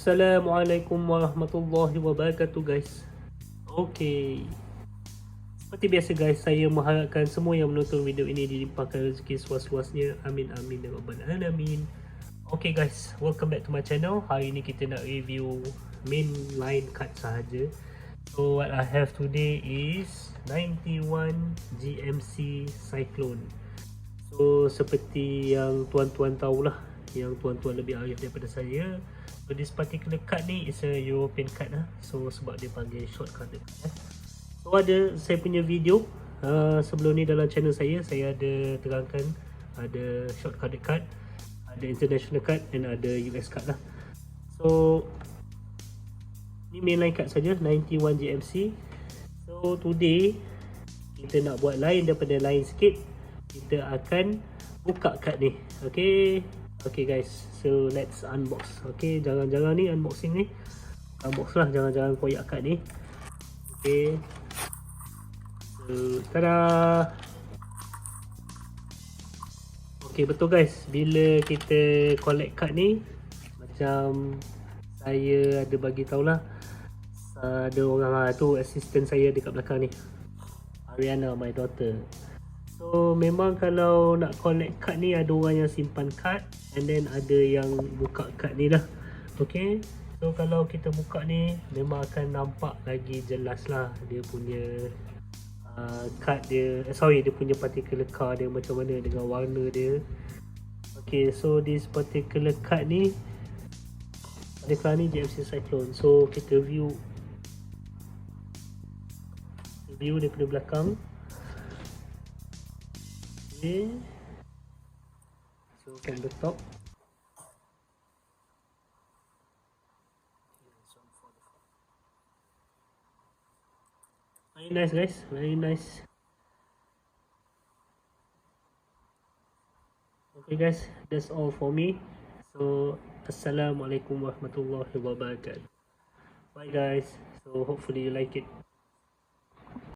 Assalamualaikum warahmatullahi wabarakatuh guys. Okay, seperti biasa guys, saya mengharapkan semua yang menonton video ini dilimpahkan rezeki seluas-luasnya. Amin amin ya rabbal alamin. Okay guys, welcome back to my channel. Hari ini kita nak review main line card sahaja. So what I have today is 91 GMC Syclone. So seperti yang tuan-tuan tahulah, yang tuan-tuan lebih arif daripada saya, so this particular card ni is a European card lah. So sebab dia panggil short card dia. So ada saya punya video sebelum ni dalam channel saya ada terangkan ada short card, ada international card dan ada US card lah. So ni mainline card saja, 91 GMC. So today kita nak buat lain daripada lain sikit. Kita akan buka card ni. Okay guys, so let's unbox. Okay, jangan-jangan ni unboxing ni unbox lah, jangan-jangan koyak card ni. Okay, so tada. Okay, betul guys, bila kita collect card ni, macam saya ada bagi tahulah, ada orang tu assistant saya dekat belakang ni, Ariana, my daughter. So memang kalau nak collect card ni, ada orang yang simpan card and then ada yang buka card ni lah. Okay, so kalau kita buka ni memang akan nampak lagi jelas lah dia punya card dia, dia punya particular card dia macam mana dengan warna dia. Okay, so this particular card ni, ada card ni GMC Syclone. So kita view daripada belakang. Okay, so from the top, very nice guys, very nice. Okay guys, that's all for me. So Assalamualaikum warahmatullahi wabarakatuh. Bye guys, so hopefully you like it.